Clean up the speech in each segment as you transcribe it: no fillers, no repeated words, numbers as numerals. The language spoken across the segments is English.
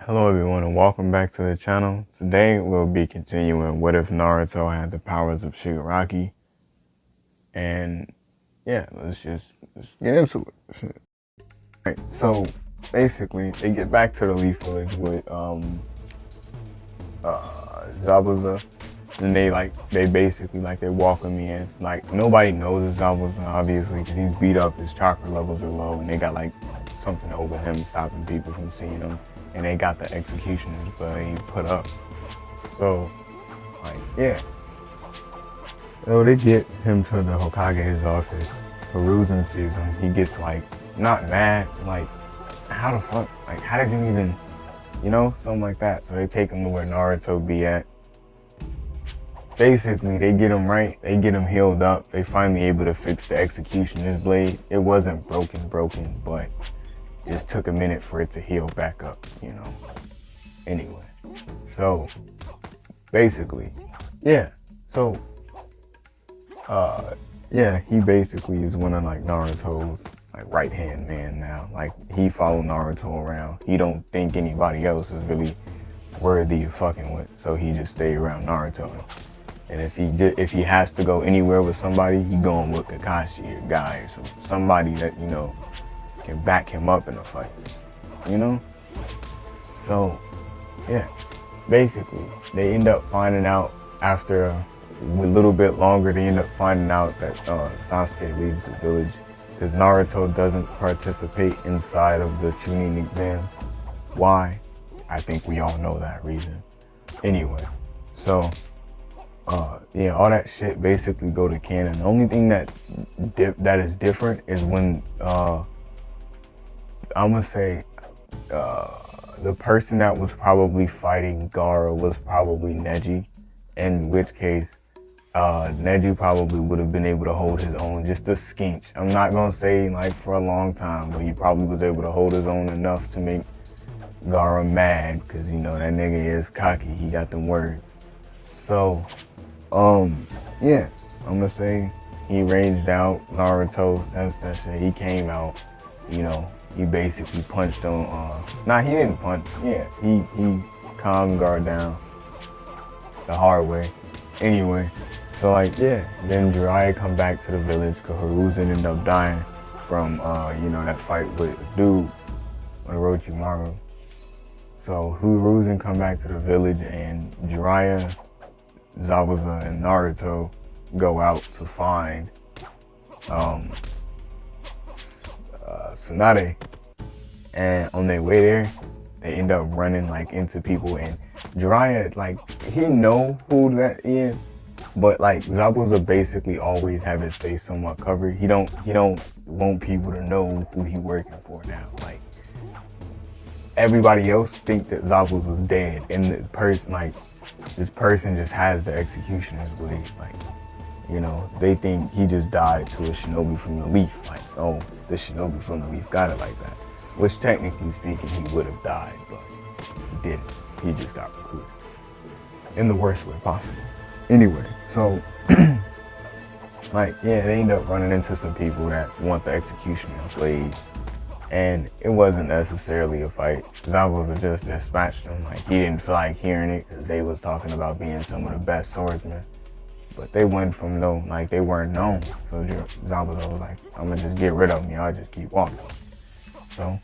Hello everyone and welcome back to the channel. Today we'll be continuing what if Naruto had the powers of Shigaraki. And yeah, let's get into it. Right, so basically they get back to the Leaf Village with Zabuza, and they basically they welcome me in. Like nobody knows it's Zabuza obviously because he's beat up, his chakra levels are low, and they got like something over him stopping people from seeing him. And they got the executioner's blade put up. So, yeah. So they get him to the Hokage's office. Hiruzen sees him. He gets not mad, how the fuck? How did you even, something like that. So they take him to where Naruto be at. Basically, they get him right. They get him healed up. They finally able to fix the executioner's blade. It wasn't broken, but just took a minute for it to heal back up, Anyway, so basically, yeah. So, yeah, he basically is one of Naruto's right-hand man now. He follow Naruto around. He don't think anybody else is really worthy of fucking with, so he just stay around Naruto. And if he has to go anywhere with somebody, he going with Kakashi or Guy or somebody that can back him up in a fight, So, yeah, basically, they end up finding out after a little bit longer, they end up finding out that Sasuke leaves the village because Naruto doesn't participate inside of the Chunin exam. Why? I think we all know that reason. Anyway, so, yeah, all that shit basically go to canon. The only thing that is different is when, I'm gonna say the person that was probably fighting Gaara was probably Neji, in which case Neji probably would have been able to hold his own just a skinch. I'm not gonna say for a long time, but he probably was able to hold his own enough to make Gaara mad because that nigga is cocky. He got them words. So yeah, I'm gonna say he raged out. Naruto sensed that shit. He came out, he basically punched on, he didn't punch, yeah, he calmed Guard down the hard way. Anyway, so yeah, then Jiraiya come back to the village because Hiruzen ended up dying from, that fight with dude, Orochimaru. So Hiruzen come back to the village and Jiraiya, Zabuza, and Naruto go out to find, Tsunade, and on their way there, they end up running into people, and Jiraiya, he know who that is, but Zabuza basically always have his face somewhat covered. He don't want people to know who he working for now. Everybody else think that Zabuza was dead, and the person this person just has the executioner's blade. They think he just died to a shinobi from the leaf. Oh, the shinobi from the leaf got it like that. Which technically speaking, he would have died, but he didn't. He just got recruited. In the worst way possible. Anyway, so, yeah, they end up running into some people that want the executioner's blade. And it wasn't necessarily a fight. Zabuza just dispatched them. He didn't feel like hearing it because they was talking about being some of the best swordsmen. But they went from they weren't known. So Zabuza was like, I'm gonna just get rid of them, y'all just keep walking. So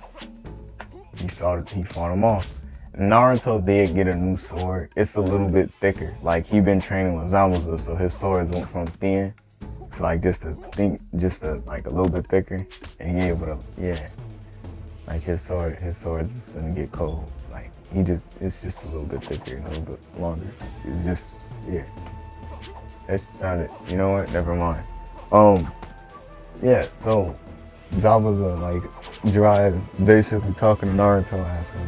he fought them off. Naruto did get a new sword. It's a little bit thicker. He been training with Zabuza, so his swords went from thin to just a little bit thicker. And he able to, yeah. His sword's just gonna get cold. It's just a little bit thicker and a little bit longer. It's just, yeah. That sounded, you know what? Never mind. Yeah, so Zabuza, Jiraiya basically talking to Naruto, asking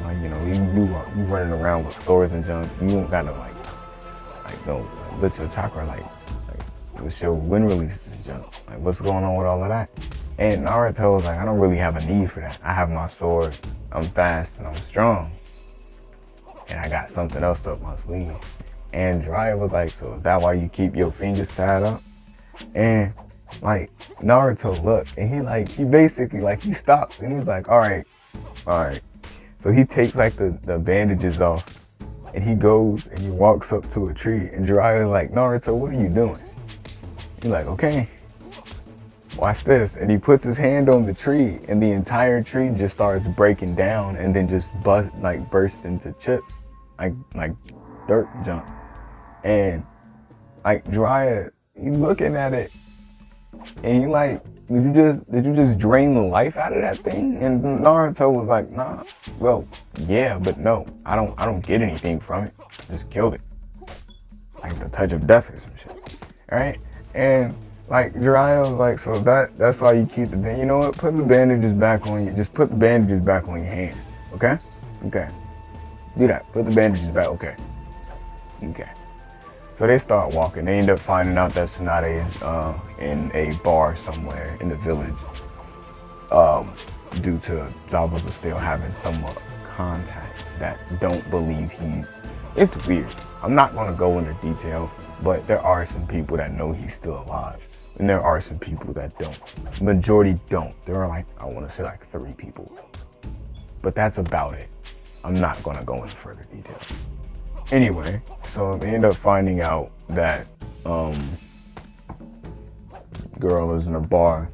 you running around with swords and junk. You don't gotta what's your chakra what's your wind releases and junk? What's going on with all of that? And Naruto was I don't really have a need for that. I have my sword. I'm fast and I'm strong. And I got something else up my sleeve. And Jiraiya was so is that why you keep your fingers tied up? And Naruto looked, and he basically he stops and he's all right. So he takes like the bandages off, and he goes and he walks up to a tree, and Jiraiya's like, Naruto, what are you doing? He's like, okay, watch this. And he puts his hand on the tree, and the entire tree just starts breaking down, and then just burst into chips, like dirt junk. And like Jiraiya, he's looking at it, and he like, did you just drain the life out of that thing? And Naruto was like, nah, well, yeah, but no, I don't get anything from it. Just killed it. Like the touch of death or some shit. Alright? And like Jiraiya was like, so that's why you keep the you know what? Put the bandages back on you. Just put the bandages back on your hand. Okay? Okay. Do that. Put the bandages back. Okay. Okay. So they start walking. They end up finding out that Tsunade is in a bar somewhere in the village, due to Zabuza still having some contacts that don't believe it's weird. I'm not gonna go into detail, but there are some people that know he's still alive, and there are some people that don't. Majority don't. There are like, I wanna say like 3 people, but that's about it. I'm not gonna go into further detail. Anyway, so they end up finding out that girl is in a bar,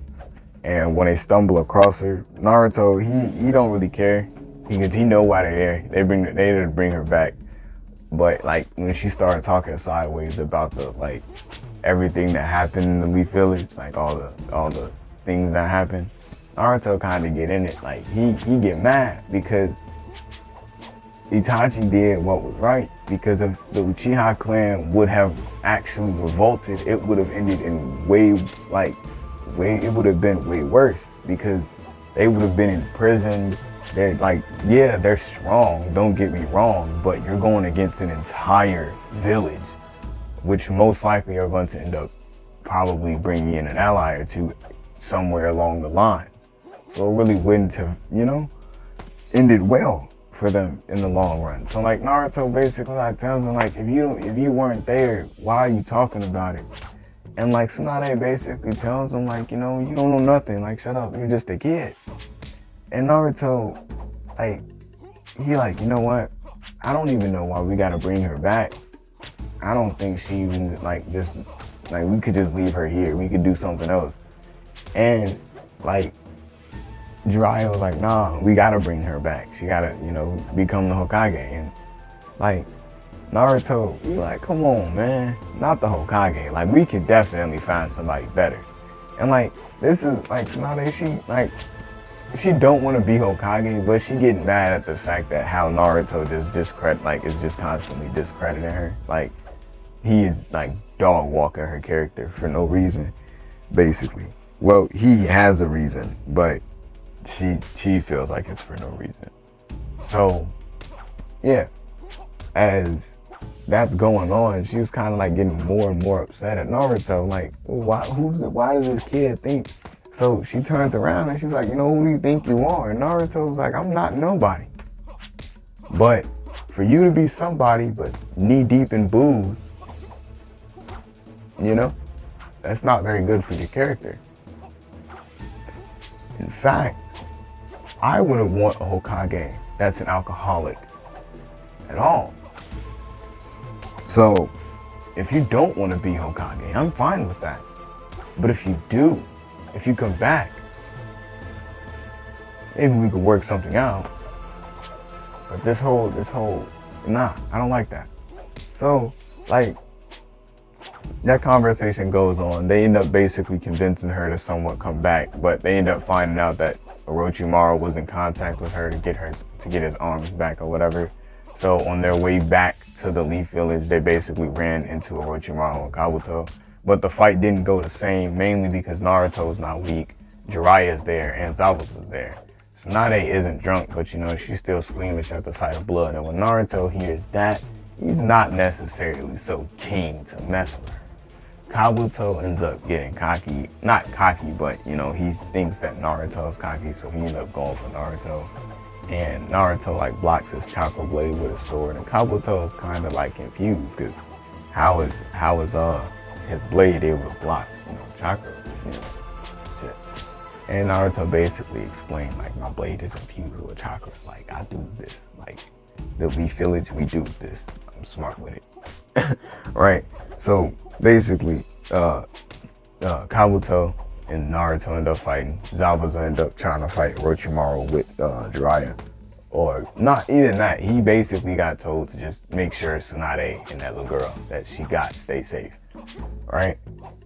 and when they stumble across her, Naruto, he don't really care because he know why they're there. They ended up bring her back, but like when she started talking sideways about the like everything that happened in the Leaf Village, like all the things that happened, Naruto kind of get in it. Like he get mad because Itachi did what was right, because if the Uchiha clan would have actually revolted, it would have ended in it would have been way worse, because they would have been in prison. They're like, yeah, they're strong, don't get me wrong, but you're going against an entire village, which most likely are going to end up probably bringing in an ally or two somewhere along the lines. So it really wouldn't have, ended well for them in the long run. So like Naruto basically like tells him like, if you weren't there, why are you talking about it? And like Tsunade basically tells him like, you don't know nothing, like shut up, you're just a kid. And Naruto, like, he like, you know what? I don't even know why we gotta bring her back. I don't think she even we could just leave her here. We could do something else. And like Jiraiya was like, nah, we gotta bring her back. She gotta, become the Hokage. And like Naruto, he like, come on, man, not the Hokage. Like we could definitely find somebody better. And like this is like Tsunade, she don't want to be Hokage, but she getting mad at the fact that how Naruto is just constantly discrediting her. Like he is like dog walking her character for no reason, basically. Well, he has a reason, but she feels like it's for no reason. So yeah, as that's going on, she was kind of like getting more and more upset at Naruto. Like, why does this kid think? So she turns around and she's like, who do you think you are? And Naruto's like, I'm not nobody. But for you to be somebody, but knee deep in booze, that's not very good for your character. In fact, I wouldn't want a Hokage that's an alcoholic at all. So if you don't want to be Hokage, I'm fine with that. But if you do, if you come back, maybe we could work something out. But this whole, nah, I don't like that. So, like, that conversation goes on. They end up basically convincing her to somewhat come back, but they end up finding out that Orochimaru was in contact with her to get his arms back or whatever. So on their way back to the Leaf Village, they basically ran into Orochimaru and Kabuto. But the fight didn't go the same, mainly because Naruto's not weak, Jiraiya's there, and Zabuza's there. Tsunade isn't drunk, but she's still squeamish at the sight of blood. And when Naruto hears that, he's not necessarily so keen to mess with her. Kabuto ends up getting cocky, not cocky, but he thinks that Naruto's cocky, so he ends up going for Naruto. And Naruto like blocks his chakra blade with a sword, and Kabuto is kind of like confused because how is his blade able to block chakra shit. And Naruto basically explained, like, my blade is infused with chakra. Like, I do this. Like, the Leaf Village, we do this. I'm smart with it. Right? So, basically, Kabuto and Naruto end up fighting. Zabuza end up trying to fight Orochimaru with Jiraiya. Or not even that. He basically got told to just make sure Tsunade and that little girl that she got stay safe. Right?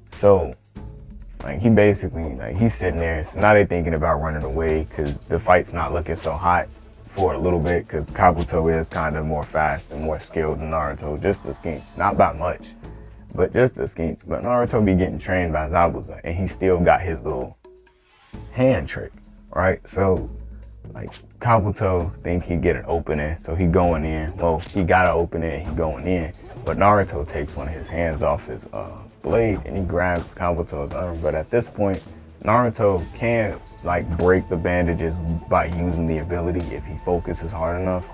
So, like, he basically, like, he's sitting there. Tsunade thinking about running away because the fight's not looking so hot for a little bit, because Kabuto is kind of more fast and more skilled than Naruto. Just a skinch. Not by much, but just a skinch. But Naruto be getting trained by Zabuza, and he still got his little hand trick, right? So, like, Kabuto think he get an opening, so he going in. Well, he got an opening and he going in, but Naruto takes one of his hands off his blade and he grabs Kabuto's arm. But at this point, Naruto can, like, break the bandages by using the ability if he focuses hard enough.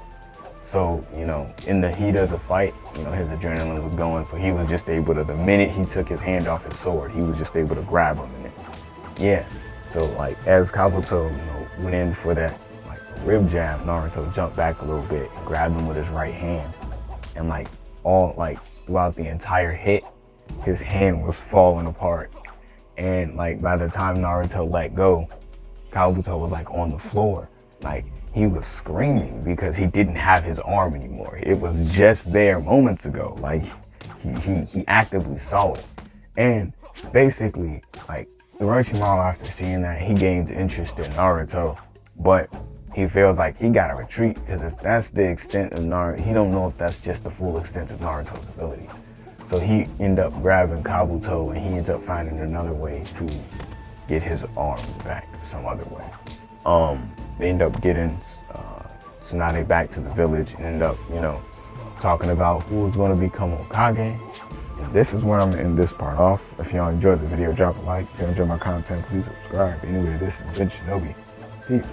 So, you know, in the heat of the fight, you know, his adrenaline was going, so he was just able to, the minute he took his hand off his sword, he was just able to grab him in it. Yeah, so, like, as Kabuto, you know, went in for that, like, rib jab, Naruto jumped back a little bit and grabbed him with his right hand. And, like, all, like, throughout the entire hit, his hand was falling apart. And, like, by the time Naruto let go, Kabuto was, like, on the floor. Like, he was screaming because he didn't have his arm anymore. It was just there moments ago. Like, he actively saw it. And basically, like, Orochimaru, after seeing that, he gains interest in Naruto, but he feels like he gotta retreat, because if that's the extent of Naruto, he don't know if that's just the full extent of Naruto's abilities. So he end up grabbing Kabuto, and he ends up finding another way to get his arms back some other way. They end up getting Tsunade back to the village and end up, you know, talking about who's going to become Hokage. And this is where I'm going to end this part off. If y'all enjoyed the video, drop a like. If you enjoy my content, please subscribe. Anyway, this has been Shinobi. Peace.